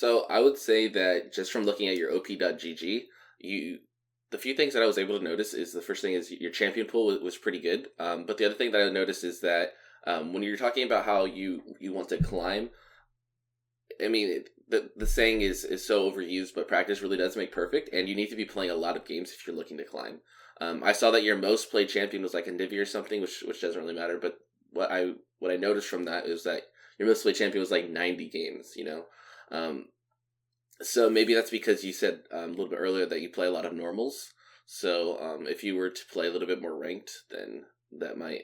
So I would say that just from looking at your op.gg, you the few things that I was able to notice is the first thing is your champion pool was pretty good. But the other thing that I noticed is that when you're talking about how you want to climb, I mean the saying is so overused, but practice really does make perfect, and you need to be playing a lot of games if you're looking to climb. I saw that your most played champion was like Anivia or something, which doesn't really matter. But what I noticed from that is that your most played champion was like 90 games. Um, so maybe that's because you said a little bit earlier that you play a lot of normals. So if you were to play a little bit more ranked, then that might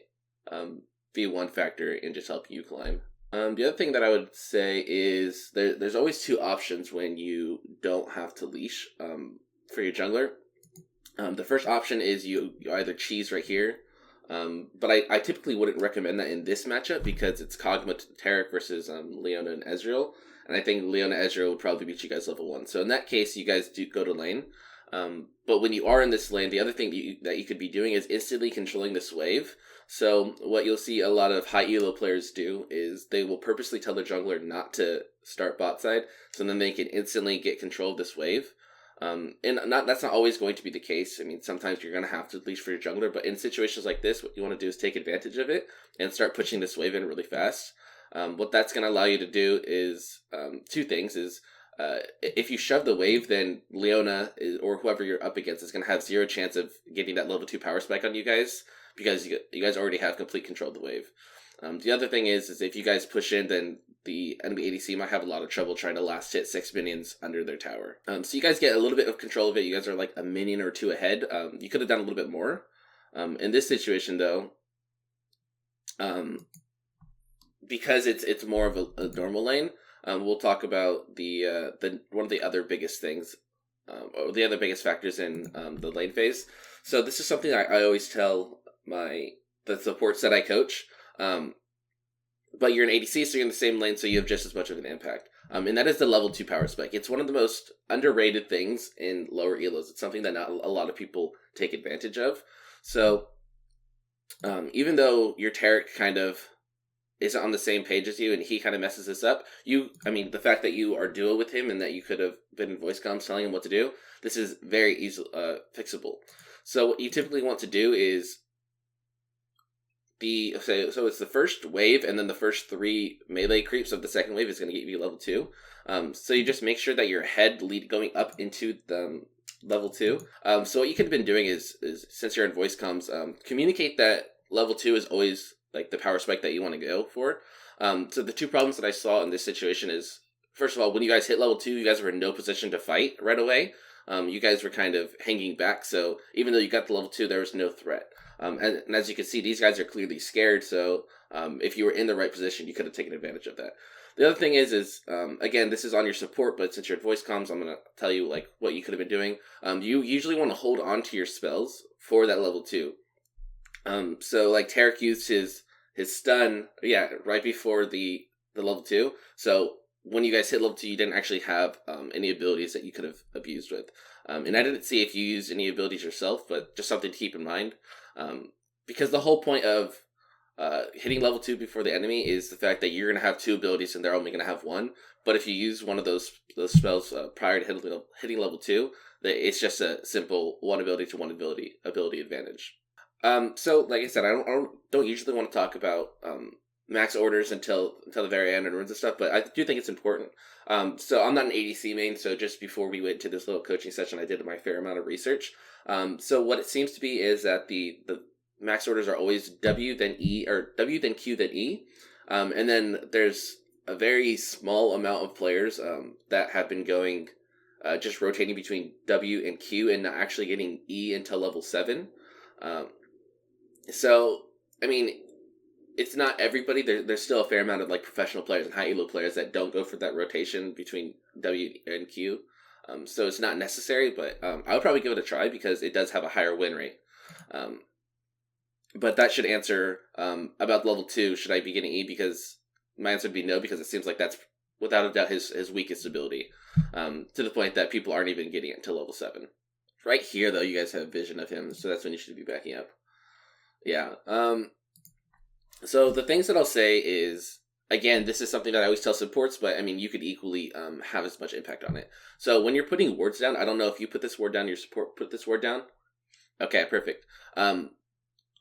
be one factor in just helping you climb. The other thing that I would say is there's always two options when you don't have to leash for your jungler. The first option is you either cheese right here, but I typically wouldn't recommend that in this matchup because it's Kog'Maw Tarrick versus Leona and Ezreal, and I think Leona Ezreal would probably beat you guys level 1. So in that case, you guys do go to lane. But when you are in this lane, the other thing that you could be doing is instantly controlling this wave. So what you'll see a lot of high elo players do is they will purposely tell their jungler not to start bot side, so then they can instantly get control of this wave. And that's not always going to be the case. I mean, sometimes you're going to have to leash for your jungler, but in situations like this, what you want to do is take advantage of it and start pushing this wave in really fast. What that's going to allow you to do is two things. If you shove the wave, then Leona or whoever you're up against is going to have zero chance of getting that level 2 power spike on you guys because you guys already have complete control of the wave. The other thing is if you guys push in, then the enemy ADC might have a lot of trouble trying to last hit 6 minions under their tower. So you guys get a little bit of control of it. You guys are like a minion or two ahead. You could have done a little bit more. In this situation, though, because it's more of a normal lane, we'll talk about the one of the other biggest things, or the other biggest factors in the lane phase. So this is something I always tell the supports that I coach. But you're an ADC, so you're in the same lane, so you have just as much of an impact. And that is the level 2 power spike. It's one of the most underrated things in lower elos. It's something that not a lot of people take advantage of. So even though your Tarrick kind of isn't on the same page as you and he kind of messes this up, the fact that you are duo with him and that you could have been in voice comms telling him what to do, this is very easily fixable. So what you typically want to do is so it's the first wave, and then the first 3 melee creeps of the second wave is going to get you level 2. So you just make sure that your head going up into the level 2. So what you could have been doing is since you're in voice comms, communicate that level 2 is always like the power spike that you want to go for. So the two problems that I saw in this situation is, first of all, when you guys hit level 2, you guys were in no position to fight right away. You guys were kind of hanging back, so even though you got the level 2, there was no threat. And as you can see, these guys are clearly scared, so if you were in the right position, you could have taken advantage of that. The other thing is again, this is on your support, but since you're at voice comms, I'm going to tell you like what you could have been doing. You usually want to hold on to your spells for that level 2. So like Tarrick used his stun, right before the level 2. So when you guys hit level 2, you didn't actually have any abilities that you could have abused with. And I didn't see if you used any abilities yourself, but just something to keep in mind. Because the whole point of hitting level 2 before the enemy is the fact that you're going to have 2 abilities and they're only going to have 1. But if you use one of those spells prior to hitting level 2, it's just a simple 1 ability to 1 ability advantage. So like I said, I don't usually want to talk about max orders until the very end and runes and stuff, but I do think it's important. So I'm not an ADC main, so just before we went to this little coaching session, I did my fair amount of research. So what it seems to be is that the max orders are always W, then E, or W, then Q, then E. And then there's a very small amount of players that have been going just rotating between W and Q and not actually getting E until level 7. So, I mean, it's not everybody. There's still a fair amount of like professional players and high elo players that don't go for that rotation between W and Q. So it's not necessary, but I would probably give it a try because it does have a higher win rate. But that should answer about level 2. Should I be getting E? Because my answer would be no, because it seems like that's without a doubt his weakest ability. To the point that people aren't even getting it until level 7. Right here, though, you guys have vision of him, so that's when you should be backing up. Yeah. So the things that I'll say is again, this is something that I always tell supports, but I mean, you could equally have as much impact on it. So when you're putting wards down, I don't know if you put this ward down, your support put this ward down. Okay, perfect. I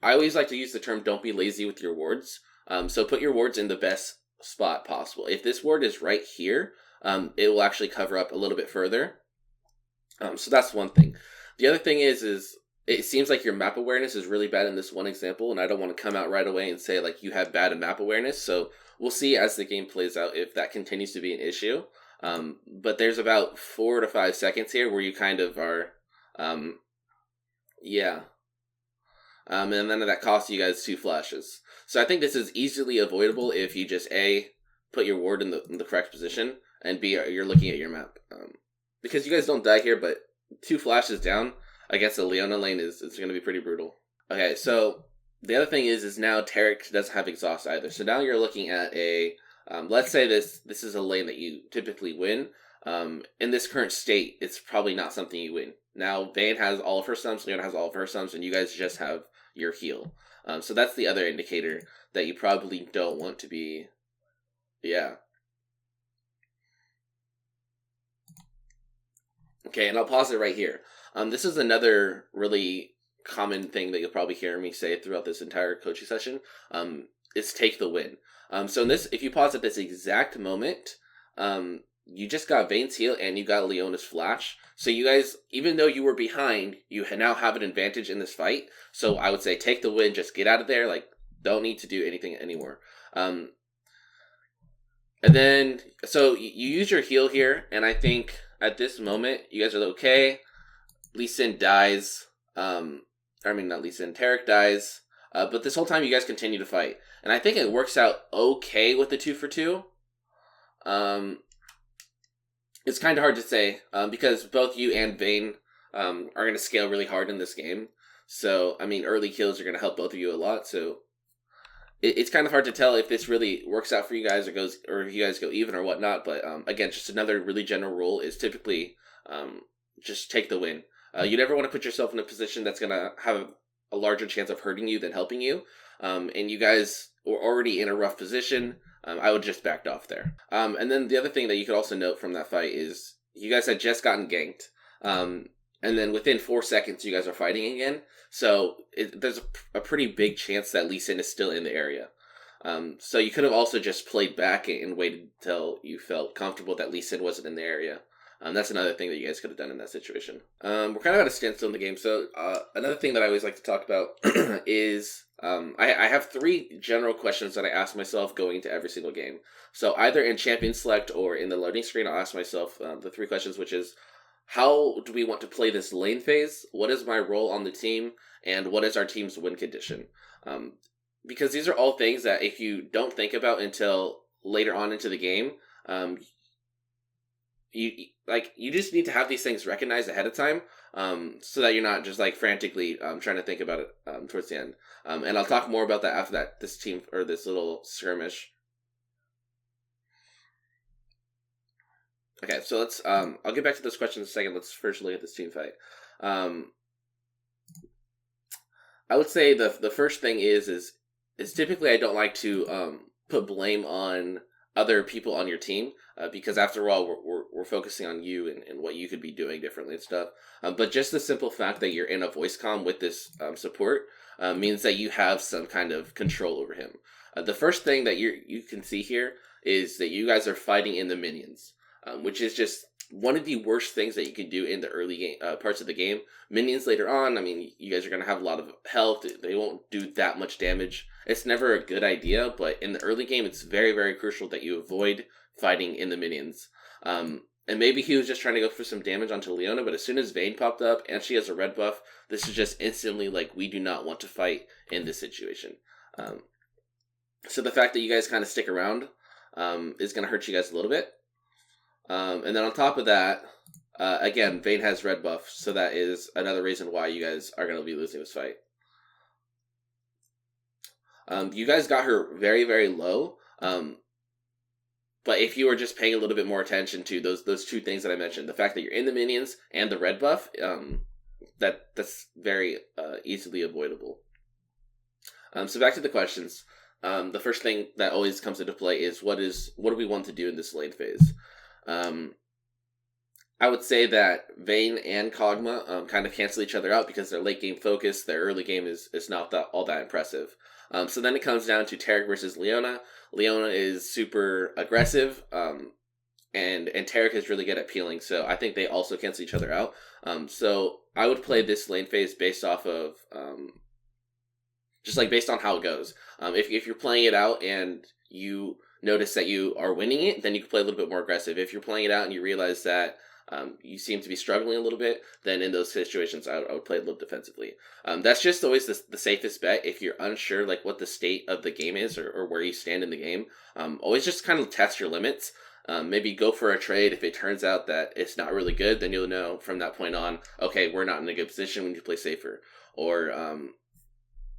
always like to use the term "don't be lazy" with your wards. So put your wards in the best spot possible. If this ward is right here, it will actually cover up a little bit further. So that's one thing. The other thing is it seems like your map awareness is really bad in this one example, and I don't want to come out right away and say like you have bad map awareness. So we'll see as the game plays out if that continues to be an issue. But there's about 4 to 5 seconds here where you kind of are, yeah. And then that costs you guys 2 flashes. So I think this is easily avoidable if you just A, put your ward in the correct position, and B, you're looking at your map. Because you guys don't die here, but 2 flashes down against the Leona lane is going to be pretty brutal. Okay, so the other thing is now Tarrick doesn't have exhaust either. So now you're looking at a, let's say this is a lane that you typically win. In this current state, it's probably not something you win. Now, Vayne has all of her sums, Leona has all of her sums, and you guys just have your heal. So that's the other indicator that you probably don't want to be, yeah. Okay, and I'll pause it right here. This is another really common thing that you'll probably hear me say throughout this entire coaching session. Is take the win. So in this, if you pause at this exact moment, you just got Vayne's heal and you got Leona's flash. So you guys, even though you were behind, you now have an advantage in this fight. So I would say take the win, just get out of there. Like, don't need to do anything anymore. And then, so you use your heal here, and I think at this moment, you guys are okay. Lee Sin dies. Not Lee Sin, Tarrick dies. But this whole time, you guys continue to fight. And I think it works out okay with the 2 for 2. It's kind of hard to say, because both you and Vayne are going to scale really hard in this game. So, I mean, early kills are going to help both of you a lot, so it's kind of hard to tell if this really works out for you guys or if you guys go even or whatnot. But again, just another really general rule is typically just take the win. You never want to put yourself in a position that's going to have a larger chance of hurting you than helping you. And you guys were already in a rough position. I would just backed off there. And then the other thing that you could also note from that fight is you guys had just gotten ganked. And then within 4 seconds, you guys are fighting again. So there's a pretty big chance that Lee Sin is still in the area. So you could have also just played back and waited until you felt comfortable that Lee Sin wasn't in the area. That's another thing that you guys could have done in that situation. We're kind of at a standstill in the game. So another thing that I always like to talk about is I have 3 general questions that I ask myself going into every single game. So either in Champion Select or in the loading screen, I'll ask myself the 3 questions, which is, how do we want to play this lane phase? What is my role on the team? And what is our team's win condition? Because these are all things that if you don't think about until later on into the game, you just need to have these things recognized ahead of time, so that you're not just like frantically trying to think about it towards the end. And I'll talk more about that after this team or this little skirmish. Okay, so let's I'll get back to this question in a second. Let's first look at this team fight. I would say the first thing is typically I don't like to put blame on other people on your team, because after all, we're focusing on you and what you could be doing differently and stuff. But just the simple fact that you're in a voice comm with this support means that you have some kind of control over him. The first thing that you can see here is that you guys are fighting in the minions, which is just one of the worst things that you can do in the early game parts of the game. Minions later on, I mean, you guys are going to have a lot of health. They won't do that much damage. It's never a good idea, but in the early game, it's very, very crucial that you avoid fighting in the minions. And maybe he was just trying to go for some damage onto Leona, but as soon as Vayne popped up and she has a red buff, this is just instantly like, we do not want to fight in this situation. So the fact that you guys kind of stick around is going to hurt you guys a little bit. And then on top of that, again, Vayne has red buff, so that is another reason why you guys are going to be losing this fight. You guys got her very, very low, but if you were just paying a little bit more attention to those 2 things that I mentioned, the fact that you're in the minions and the red buff, that's very easily avoidable. So back to the questions. the first thing that always comes into play is what do we want to do in this lane phase. Um, I would say that Vayne and Kog'Maw kind of cancel each other out because their late game focus, their early game is not all that impressive. So then it comes down to Tarrick versus Leona. Leona is super aggressive, and Tarrick is really good at peeling, so I think they also cancel each other out. So I would play this lane phase based off of just like based on how it goes. If you're playing it out and you notice that you are winning it, then you can play a little bit more aggressive. If you're playing it out and you realize that you seem to be struggling a little bit, then in those situations, I would play a little defensively. That's just always the safest bet if you're unsure like what the state of the game is or where you stand in the game. Always just kind of test your limits. Maybe go for a trade. If it turns out that it's not really good, then you'll know from that point on, okay, we're not in a good position, we need to play safer. Or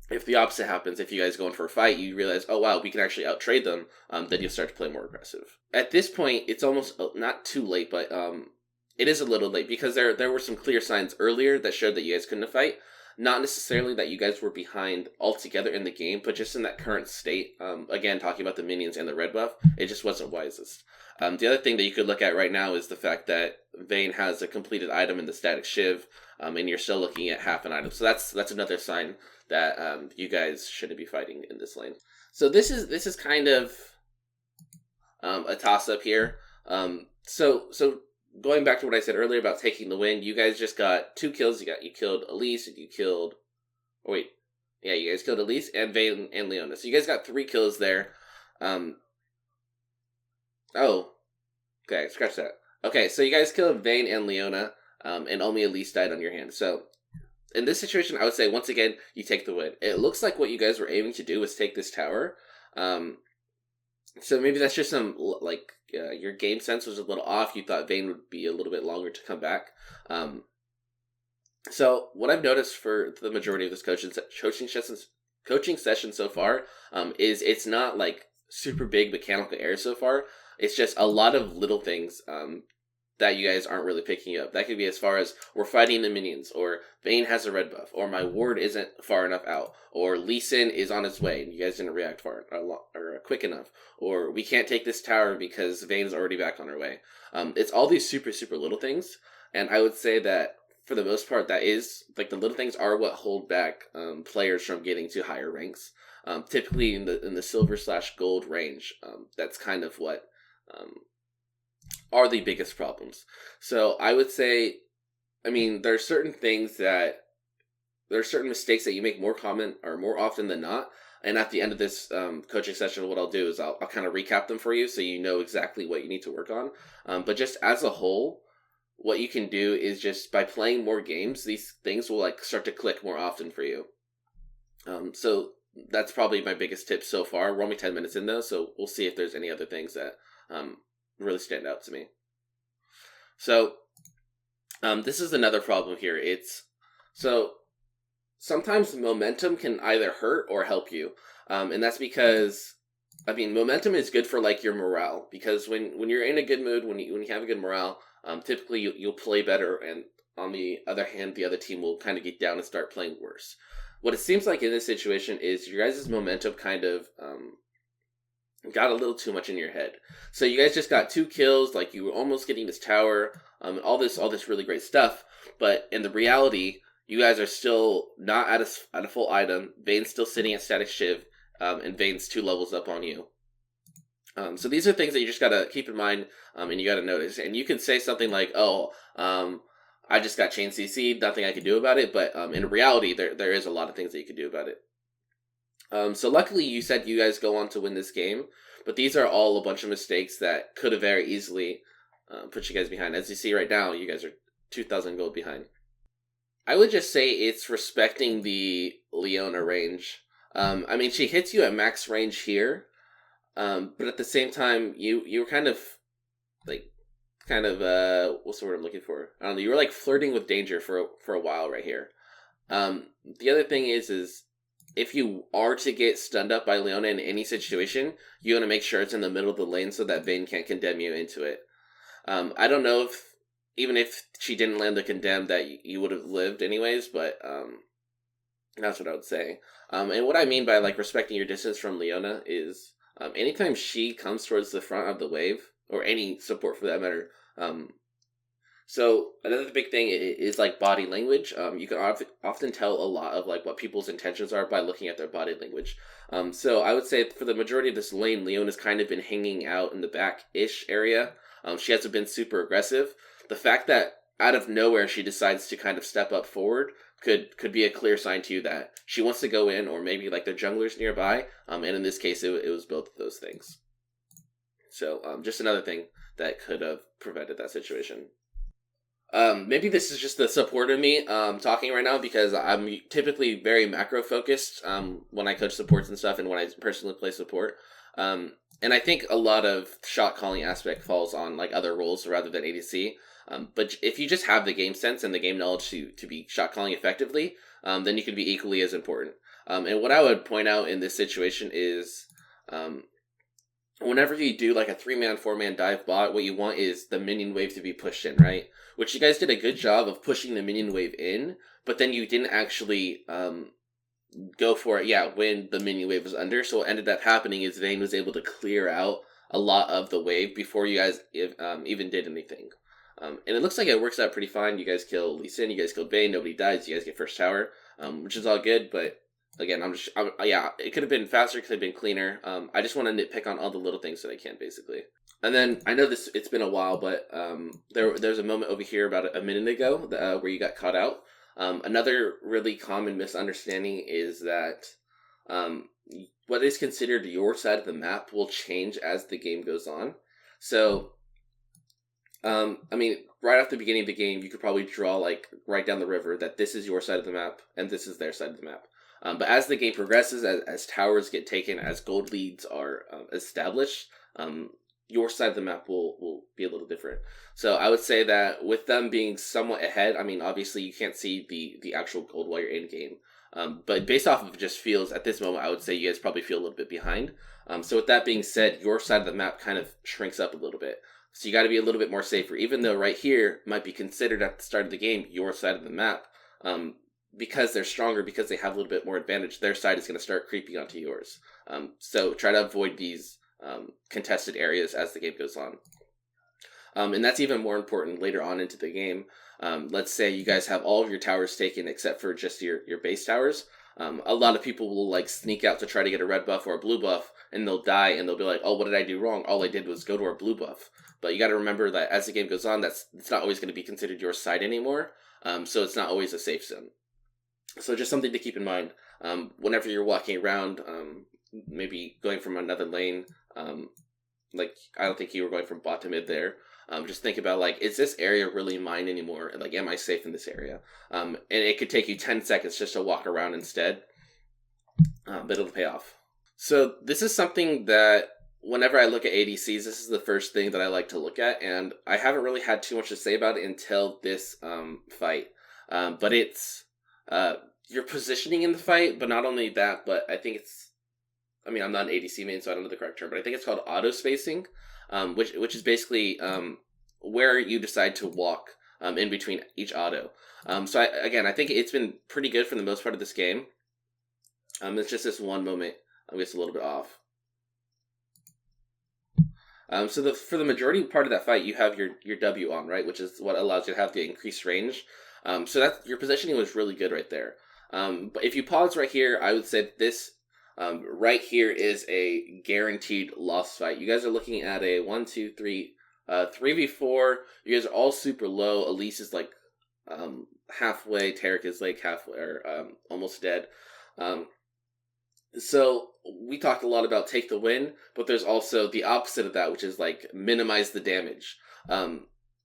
if the opposite happens, if you guys go in for a fight, you realize, oh wow, we can actually outtrade them, then you'll start to play more aggressive. At this point, it's almost not too late, but it is a little late because there were some clear signs earlier that showed that you guys couldn't fight. Not necessarily that you guys were behind altogether in the game, but just in that current state. Again, talking about the minions and the red buff, it just wasn't wisest. The other thing that you could look at right now is the fact that Vayne has a completed item in the static shiv, and you're still looking at half an item. So that's another sign that you guys shouldn't be fighting in this lane. So this is kind of a toss up here. So going back to what I said earlier about taking the win, you guys just got 2 kills. You killed Elise and you killed. Oh wait, yeah, you guys killed Elise and Vayne and Leona. So you guys got 3 kills there. Oh, okay, scratch that. Okay, so you guys killed Vayne and Leona, and only Elise died on your hand. So in this situation, I would say once again you take the win. It looks like what you guys were aiming to do was take this tower. So maybe that's just some your game sense was a little off. You thought Vayne would be a little bit longer to come back. So what I've noticed for the majority of this coaching session so far is it's not like super big mechanical errors so far. It's just a lot of little things that you guys aren't really picking up. That could be as far as we're fighting the minions, or Vayne has a red buff, or my ward isn't far enough out, or Lee Sin is on his way and you guys didn't react or quick enough, or we can't take this tower because Vayne's already back on her way. It's all these super, super little things, and I would say that for the most part, that is, like, the little things are what hold back players from getting to higher ranks. Typically in the silver/gold range, that's kind of what are the biggest problems. So I would say, I mean, there are certain mistakes that you make more often than not. And at the end of this coaching session, what I'll do is I'll kind of recap them for you so you know exactly what you need to work on. But just as a whole, what you can do is just by playing more games, these things will like start to click more often for you. So that's probably my biggest tip so far. We're only 10 minutes in though, so we'll see if there's any other things that really stand out to me. So this is another problem here. So sometimes momentum can either hurt or help you, and that's because, I mean, momentum is good for like your morale, because when you're in a good mood, when you have a good morale, typically you'll play better, and on the other hand, the other team will kind of get down and start playing worse. What it seems like in this situation is your guys' momentum kind of got a little too much in your head. So you guys just got 2 kills, like you were almost getting this tower, all this really great stuff, but in the reality, you guys are still not at a full item. Vayne's still sitting at static shiv, and Vayne's 2 levels up on you. So these are things that you just gotta keep in mind, and you gotta notice. And you can say something like, "Oh, I just got chain CC'd, nothing I can do about it." But in reality, there is a lot of things that you can do about it. So luckily, you said you guys go on to win this game, but these are all a bunch of mistakes that could have very easily put you guys behind. As you see right now, you guys are 2,000 gold behind. I would just say it's respecting the Leona range. I mean, she hits you at max range here, but at the same time, you were kind of what's the word I'm looking for? I don't know. You were like flirting with danger for a while right here. The other thing is if you are to get stunned up by Leona in any situation, you want to make sure it's in the middle of the lane so that Vayne can't condemn you into it. I don't know even if she didn't land the condemn that you would have lived anyways, but That's what I would say. And what I mean by like respecting your distance from Leona is anytime she comes towards the front of the wave, or any support for that matter. So another big thing is like body language. You can often tell a lot of like what people's intentions are by looking at their body language. So I would say for the majority of this lane, Leona's kind of been hanging out in the back-ish area. She hasn't been super aggressive. The fact that out of nowhere she decides to kind of step up forward could be a clear sign to you that she wants to go in, or maybe like their junglers nearby. And in this case, it was both of those things. So just another thing that could have prevented that situation. Maybe this is just the support of me talking right now, because I'm typically very macro focused when I coach supports and stuff, and when I personally play support. And I think a lot of shot calling aspect falls on like other roles rather than ADC. But if you just have the game sense and the game knowledge to be shot calling effectively, then you can be equally as important. And what I would point out in this situation is whenever you do like a 3-man, 4-man dive bot, what you want is the minion wave to be pushed in, right? Which you guys did a good job of pushing the minion wave in, but then you didn't actually go for it, when the minion wave was under. So what ended up happening is Vayne was able to clear out a lot of the wave before you guys even did anything. And it looks like it works out pretty fine. You guys kill Lee Sin, you guys kill Vayne, nobody dies, you guys get first tower, which is all good, but again, it could have been faster, could have been cleaner. I just want to nitpick on all the little things that I can, basically. And then, I know it's been a while, but there's a moment over here about a minute ago where you got caught out. Another really common misunderstanding is that what is considered your side of the map will change as the game goes on. So, right off the beginning of the game, you could probably draw, like, right down the river that this is your side of the map, and this is their side of the map. But as the game progresses, as towers get taken, as gold leads are established, your side of the map will be a little different. So I would say that with them being somewhat ahead, obviously you can't see the actual gold while you're in game. But based off of just feels at this moment, I would say you guys probably feel a little bit behind. So with that being said, your side of the map kind of shrinks up a little bit. So you got to be a little bit more safer, even though right here might be considered at the start of the game your side of the map. Because they're stronger, because they have a little bit more advantage, their side is going to start creeping onto yours. So try to avoid these contested areas as the game goes on. And that's even more important later on into the game. Let's say you guys have all of your towers taken except for just your base towers. A lot of people will like sneak out to try to get a red buff or a blue buff, and they'll die, and they'll be like, oh, what did I do wrong? All I did was go to our blue buff. But you got to remember that as the game goes on, it's not always going to be considered your side anymore. So it's not always a safe zone. So just something to keep in mind whenever you're walking around, maybe going from another lane. Like, I don't think you were going from bot to mid there. Just think about, like, is this area really mine anymore? Like, am I safe in this area? And it could take you 10 seconds just to walk around instead, but it'll pay off. So this is something that whenever I look at ADCs, this is the first thing that I like to look at, and I haven't really had too much to say about it until this fight. But it's your positioning in the fight, but not only that, but I think it's, I'm not an ADC main, so I don't know the correct term, but I think it's called auto spacing, which is basically where you decide to walk in between each auto. So I think it's been pretty good for the most part of this game. It's just this one moment I'm just a little bit off. So for the majority part of that fight, you have your W on, right, which is what allows you to have the increased range. So that your positioning was really good right there. But if you pause right here, I would say this right here is a guaranteed loss fight. You guys are looking at a 3v4. You guys are all super low. Elise is like halfway. Tarrick is like halfway or almost dead. So we talked a lot about take the win, but there's also the opposite of that, which is like minimize the damage.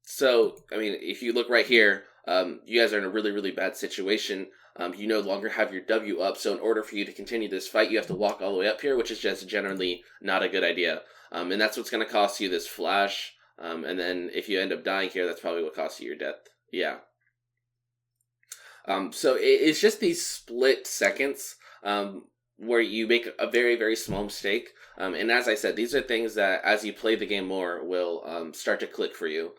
So if you look right here, you guys are in a really, really bad situation. You no longer have your W up, so in order for you to continue this fight, you have to walk all the way up here, which is just generally not a good idea. And that's what's going to cost you this flash. And then if you end up dying here, that's probably what costs you your death. Yeah. So it's just these split seconds where you make a very, very small mistake. And as I said, these are things that as you play the game more will start to click for you.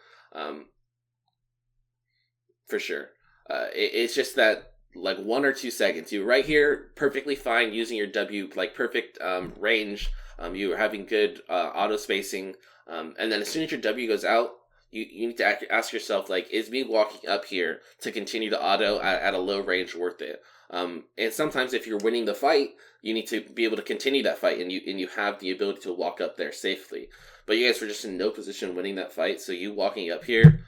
For sure. It's just that like 1 or 2 seconds. You're right here, perfectly fine using your W, like perfect range. You are having good auto spacing, and then as soon as your W goes out, you need to ask yourself, like, is me walking up here to continue to auto at a low range worth it? And sometimes if you're winning the fight, you need to be able to continue that fight, and you have the ability to walk up there safely. But you guys were just in no position winning that fight, so you walking up here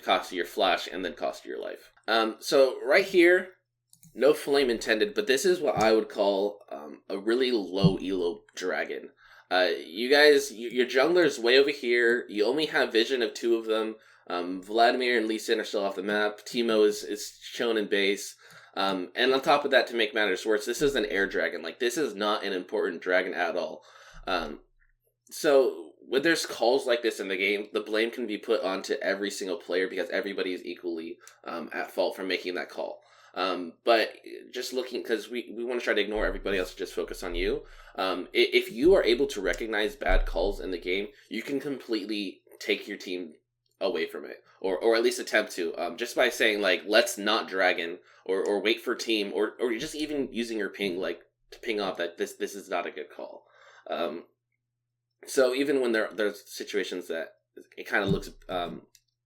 cost you your flash and then cost you your life. So right here, no flame intended, but this is what I would call a really low elo dragon. You guys, your jungler's way over here. You only have vision of 2 of them. Vladimir and Lee Sin are still off the map. Teemo is shown in base. And on top of that, to make matters worse, this is an air dragon. Like, this is not an important dragon at all. So when there's calls like this in the game, the blame can be put onto every single player because everybody is equally at fault for making that call. But just looking, because we want to try to ignore everybody else, just focus on you. If you are able to recognize bad calls in the game, you can completely take your team away from it, or at least attempt to, just by saying, like, let's not dragon, or wait for team, or just even using your ping, like, to ping off that this is not a good call. So even when there's situations that it kind of looks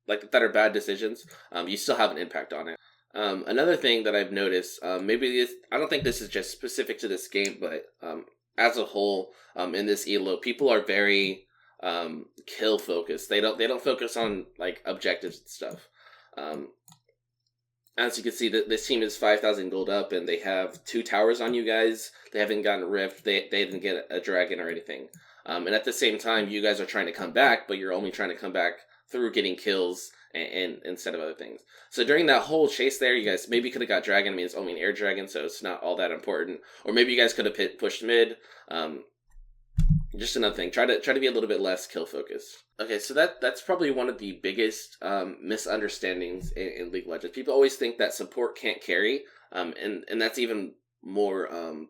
like that are bad decisions, you still have an impact on it. Another thing that I've noticed, I don't think this is just specific to this game, but as a whole, in this elo, people are very kill focused. They don't focus on, like, objectives and stuff. As you can see, this team is 5,000 gold up, and they have 2 towers on you guys. They haven't gotten rift. They didn't get a dragon or anything. And at the same time, you guys are trying to come back, but you're only trying to come back through getting kills and instead of other things. So during that whole chase there, you guys maybe could have got dragon. I mean, it's only an air dragon, so it's not all that important. Or maybe you guys could have pushed mid. Just another thing. Try to be a little bit less kill focused. Okay, so that's probably one of the biggest misunderstandings in League of Legends. People always think that support can't carry, and that's even more.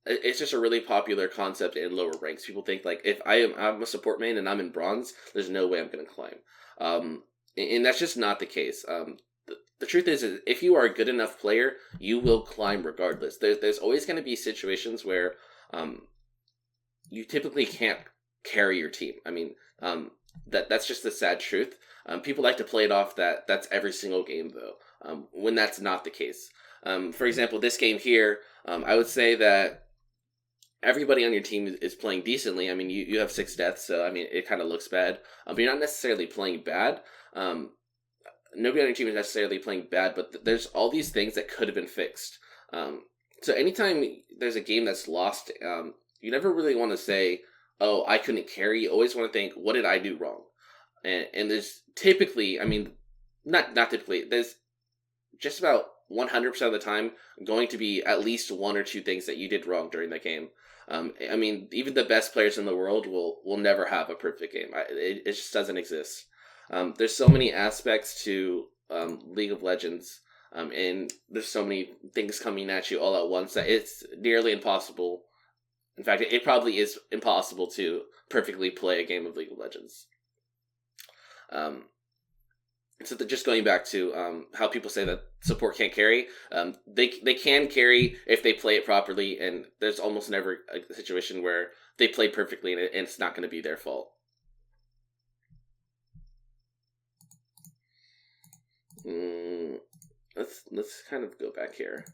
It's just a really popular concept in lower ranks. People think, like, if I'm a support main and I'm in bronze, there's no way I'm going to climb. And that's just not the case. The truth is if you are a good enough player, you will climb regardless. There's always going to be situations where you typically can't carry your team. I mean, that's just the sad truth. People like to play it off that's every single game, though, when that's not the case. For example, this game here, I would say that everybody on your team is playing decently. I mean, you have 6 deaths, so, I mean, it kind of looks bad. But you're not necessarily playing bad. Nobody on your team is necessarily playing bad, but there's all these things that could have been fixed. So anytime there's a game that's lost, you never really want to say, oh, I couldn't carry. You always want to think, what did I do wrong? And there's typically, I mean, not typically, there's just about 100% of the time going to be at least 1 or 2 things that you did wrong during the game. I mean, even the best players in the world will never have a perfect game. It just doesn't exist. There's so many aspects to League of Legends, and there's so many things coming at you all at once that it's nearly impossible. In fact, it probably is impossible to perfectly play a game of League of Legends. So just going back to how people say that support can't carry, they can carry if they play it properly, and there's almost never a situation where they play perfectly and it's not going to be their fault. Let's kind of go back here.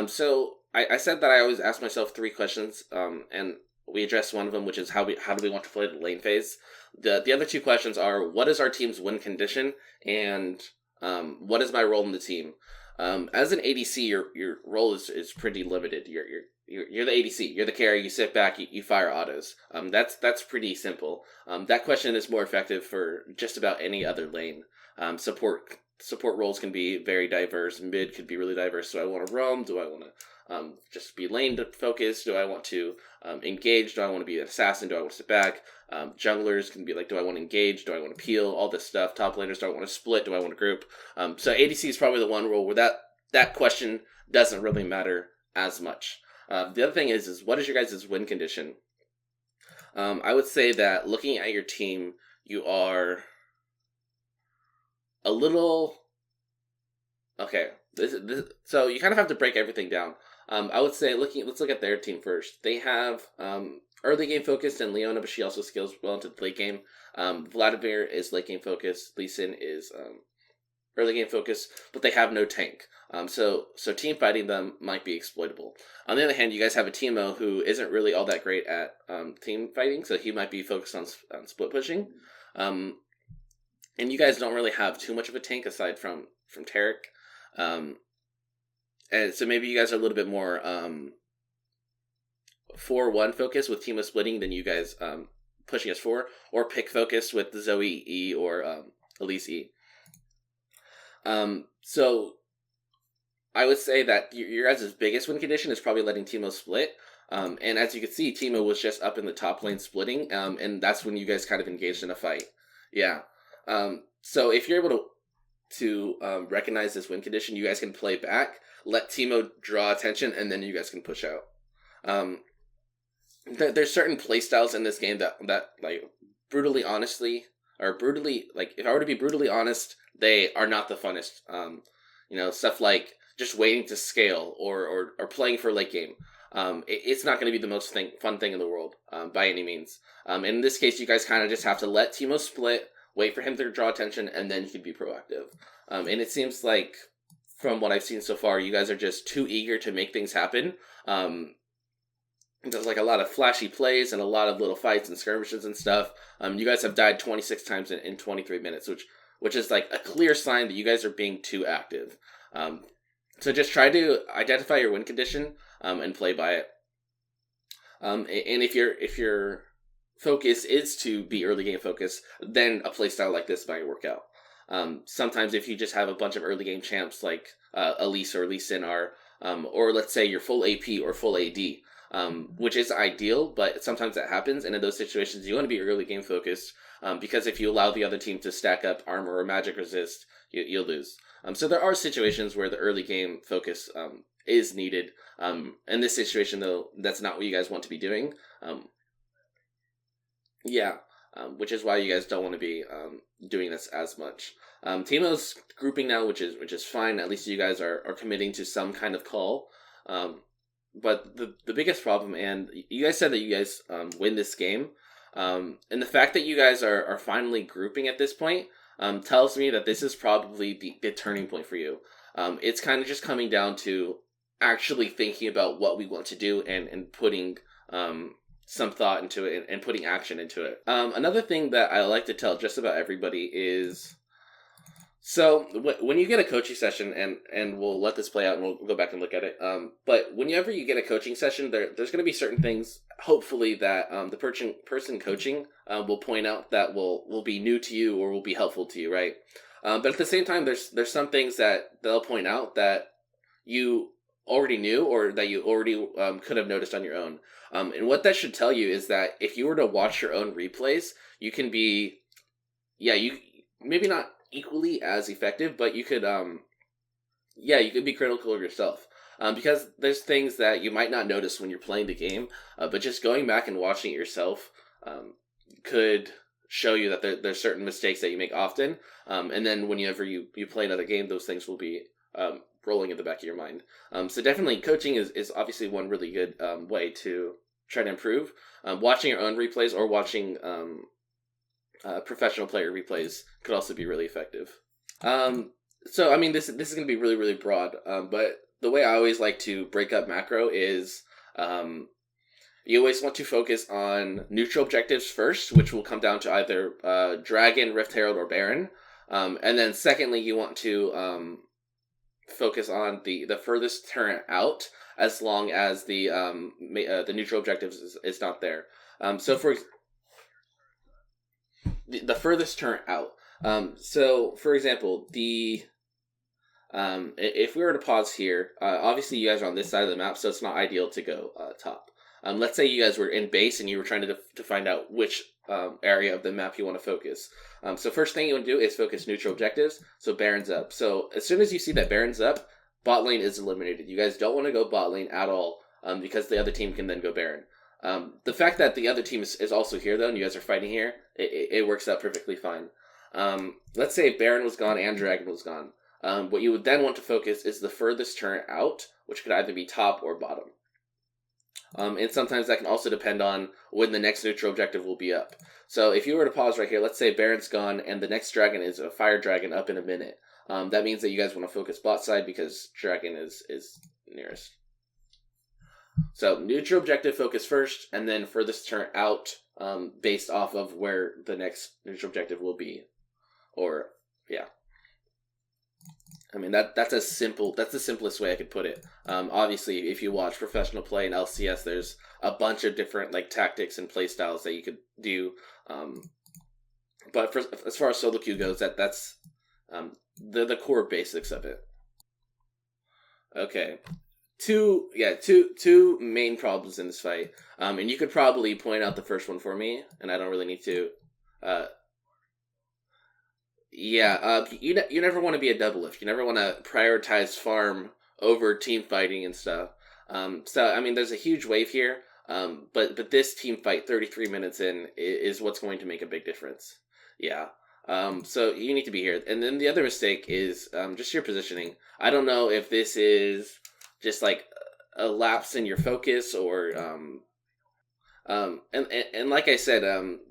So I said that I always ask myself 3 questions, and we addressed one of them, which is how do we want to play the lane phase. The other 2 questions are, what is our team's win condition, and what is my role in the team? As an ADC, your role is pretty limited. You're the ADC. You're the carry. You sit back. You fire autos. That's pretty simple. That question is more effective for just about any other lane. Support roles can be very diverse. Mid could be really diverse. Do I want to roam? Do I want to just be lane focused? Do I want to engage? Do I want to be an assassin? Do I want to sit back? Junglers can be like, do I want to engage? Do I want to peel? All this stuff. Top laners, do I want to split? Do I want to group? So ADC is probably the one role where that question doesn't really matter as much. The other thing is what is your guys' win condition? I would say that looking at your team, you are a little... Okay, So you kind of have to break everything down. I would say let's look at their team first. They have early game focused and Leona, but she also scales well into the late game. Vladimir is late game focused. Lee Sin is early game focused, but they have no tank. So team fighting them might be exploitable. On the other hand, you guys have a Teemo who isn't really all that great at team fighting, so he might be focused on split pushing. And you guys don't really have too much of a tank aside from Tarrick. And so maybe you guys are a little bit more 4-1 focus with Teemo splitting than you guys pushing as 4, or pick focus with the Zoe E or Elise E. So I would say that your guys' biggest win condition is probably letting Teemo split. And as you can see, Teemo was just up in the top lane splitting, and that's when you guys kind of engaged in a fight. Yeah. So if you're able to recognize this win condition, you guys can play back, let Teemo draw attention, and then you guys can push out. There's certain playstyles in this game that like brutally honestly, or brutally, like if I were to be brutally honest, they are not the funnest. Stuff like just waiting to scale or playing for late game. It's not going to be the most fun thing in the world by any means. In this case, you guys kind of just have to let Teemo split, wait for him to draw attention, and then you can be proactive. And it seems like, from what I've seen so far, you guys are just too eager to make things happen. There's like a lot of flashy plays and a lot of little fights and skirmishes and stuff. You guys have died 26 times in 23 minutes, which is like a clear sign that you guys are being too active. So just try to identify your win condition and play by it. And if your focus is to be early game focused, then a playstyle like this might work out. Sometimes if you just have a bunch of early game champs like Elise or Lee Sin are, or let's say you're full AP or full AD, which is ideal, but sometimes that happens, and in those situations you want to be early game focused, because if you allow the other team to stack up armor or magic resist, you'll lose. So there are situations where the early game focus is needed. In this situation, though, that's not what you guys want to be doing. Which is why you guys don't want to be doing this as much. Teemo's grouping now, which is fine. At least you guys are committing to some kind of call. But the biggest problem, and you guys said that you guys win this game, and the fact that you guys are finally grouping at this point tells me that this is probably the turning point for you. It's kind of just coming down to actually thinking about what we want to do and putting some thought into it and putting action into it. Another thing that I like to tell just about everybody is, so when you get a coaching session, and we'll let this play out and we'll go back and look at it, but whenever you get a coaching session, there's going to be certain things, hopefully, that the person coaching will point out that will be new to you or will be helpful to you, right? But at the same time, there's some things that they'll point out that you already knew or that you already could have noticed on your own. And what that should tell you is that if you were to watch your own replays, you can be, you maybe not equally as effective, but you could you could be critical of yourself, because there's things that you might not notice when you're playing the game, but just going back and watching it yourself could show you that there's certain mistakes that you make often, and then whenever you play another game, those things will be rolling in the back of your mind. So definitely coaching is obviously one really good way to try to improve. Watching your own replays or watching professional player replays could also be really effective. So I mean, this is going to be really, really broad, but the way I always like to break up macro is you always want to focus on neutral objectives first, which will come down to either Dragon, Rift Herald, or Baron, and then secondly you want to focus on the furthest turn out, as long as the neutral objectives is not there. So for the furthest turn out. So for example, if we were to pause here, obviously you guys are on this side of the map, so it's not ideal to go top. Let's say you guys were in base and you were trying to find out which area of the map you want to focus. So first thing you want to do is focus neutral objectives. So Baron's up. So as soon as you see that Baron's up, bot lane is eliminated. You guys don't want to go bot lane at all, because the other team can then go Baron. The fact that the other team is also here, though, and you guys are fighting here, it works out perfectly fine. Let's say Baron was gone and Dragon was gone. What you would then want to focus is the furthest turn out, which could either be top or bottom. And sometimes that can also depend on when the next neutral objective will be up. So if you were to pause right here, let's say Baron's gone and the next dragon is a fire dragon up in a minute. That means that you guys want to focus bot side because dragon is nearest. So neutral objective focus first, and then furthest turn out based off of where the next neutral objective will be. Or, yeah. I mean, that's the simplest way I could put it. Obviously, if you watch professional play in LCS, there's a bunch of different like tactics and play styles that you could do. But as far as solo queue goes, that's the core basics of it. Okay, two main problems in this fight. And you could probably point out the first one for me, and I don't really need to. You never want to be a double lift. You never want to prioritize farm over team fighting and stuff. So I mean, there's a huge wave here. But this team fight, 33 minutes in, is what's going to make a big difference. Yeah. So you need to be here. And then the other mistake is just your positioning. I don't know if this is just like a lapse in your focus or and like I said,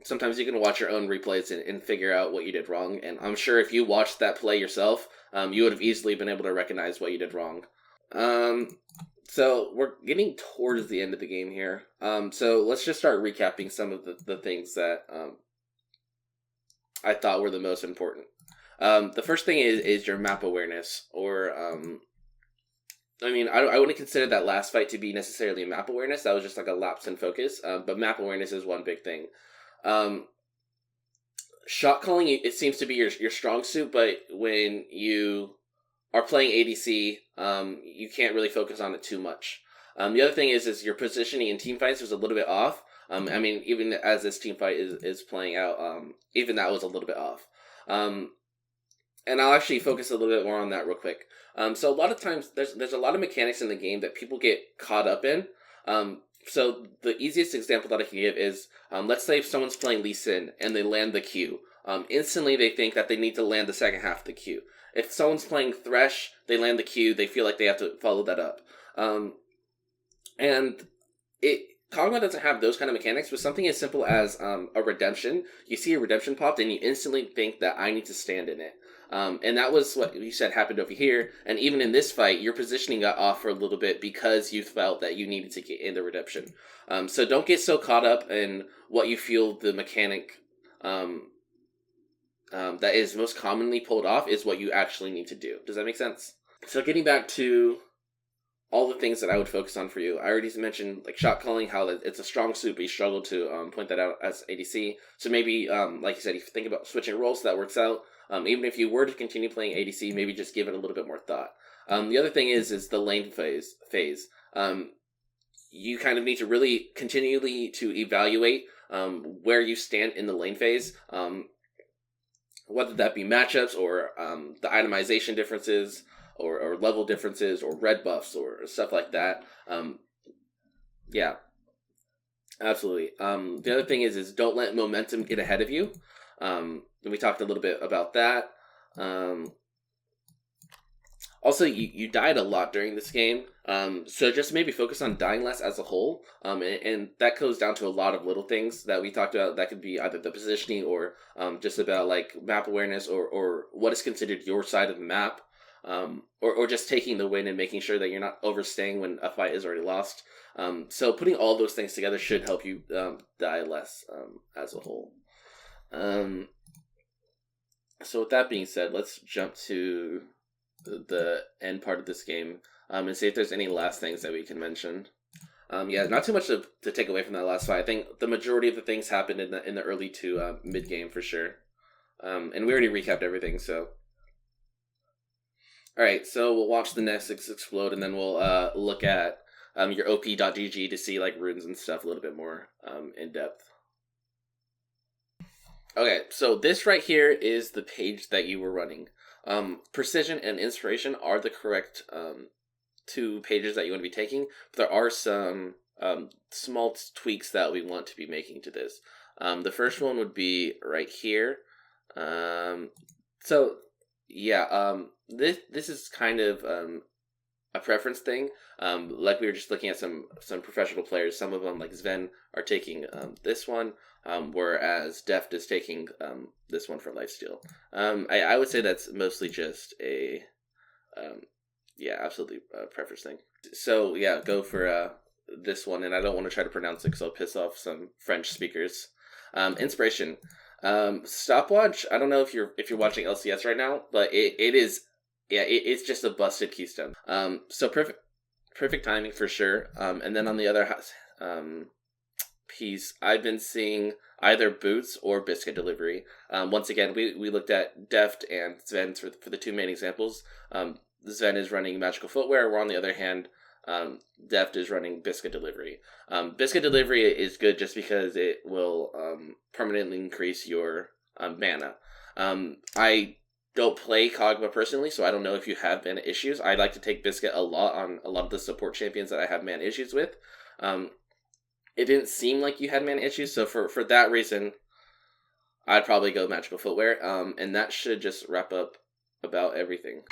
sometimes you can watch your own replays and figure out what you did wrong. And I'm sure if you watched that play yourself, you would have easily been able to recognize what you did wrong. So we're getting towards the end of the game here. So let's just start recapping some of the things that I thought were the most important. The first thing is your map awareness, or I mean, I wouldn't consider that last fight to be necessarily map awareness. That was just like a lapse in focus. But map awareness is one big thing. Shot calling, it seems to be your strong suit, but when you are playing ADC, you can't really focus on it too much. The other thing is your positioning in team fights was a little bit off. I mean, even as this team fight is playing out, even that was a little bit off. And I'll actually focus a little bit more on that real quick. So a lot of times there's a lot of mechanics in the game that people get caught up in. So the easiest example that I can give is, let's say if someone's playing Lee Sin and they land the Q. Instantly they think that they need to land the second half of the Q. If someone's playing Thresh, they land the Q, they feel like they have to follow that up. And Kog'Maw doesn't have those kind of mechanics, but something as simple as a redemption. You see a redemption popped and you instantly think that I need to stand in it. And that was what you said happened over here. And even in this fight, your positioning got off for a little bit because you felt that you needed to get in the redemption. So don't get so caught up in what you feel the mechanic that is most commonly pulled off is what you actually need to do. Does that make sense? So getting back to all the things that I would focus on for you, I already mentioned like shot calling, how it's a strong suit, but you struggle to point that out as ADC. So maybe, like you said, if you think about switching roles, so that works out. Even if you were to continue playing ADC, maybe just give it a little bit more thought. The other thing is the lane phase. You kind of need to really continually to evaluate where you stand in the lane phase, whether that be matchups or the itemization differences or level differences or red buffs or stuff like that. Yeah, absolutely. The other thing is don't let momentum get ahead of you. We talked a little bit about that. Also, you died a lot during this game, so just maybe focus on dying less as a whole, and that goes down to a lot of little things that we talked about. That could be either the positioning or just about like map awareness or what is considered your side of the map, or just taking the win and making sure that you're not overstaying when a fight is already lost. So putting all those things together should help you die less as a whole. So with that being said, let's jump to the end part of this game and see if there's any last things that we can mention. Yeah, not too much to take away from that last fight. I think the majority of the things happened in the early to mid game for sure. And we already recapped everything. So, all right. So we'll watch the Nexus explode, and then we'll look at your op.gg to see like runes and stuff a little bit more in depth. Okay, so this right here is the page that you were running. Precision and Inspiration are the correct two pages that you want to be taking, but there are some small tweaks that we want to be making to this. The first one would be right here. So Yeah, this is kind of a preference thing. Like we were just looking at some professional players. Some of them, like Sven, are taking this one, whereas Deft is taking this one for lifesteal. I would say that's mostly just a um, yeah, absolutely preference thing. So yeah, go for this one, and I don't want to try to pronounce it because I'll piss off some French speakers. Inspiration. Stopwatch. I don't know if you're watching LCS right now, but it is yeah, it's just a busted keystone. So perfect timing for sure. And then on the other piece, I've been seeing either boots or biscuit delivery. Once again, we looked at Deft and Sven for the two main examples. Sven is running magical footwear, where on the other hand, Deft is running biscuit delivery. Biscuit delivery is good just because it will permanently increase your mana. I don't play Kog'Maw personally, so I don't know if you have mana issues. I like to take biscuit a lot on a lot of the support champions that I have mana issues with. It didn't seem like you had mana issues, so for that reason, I'd probably go magical footwear. And that should just wrap up about everything.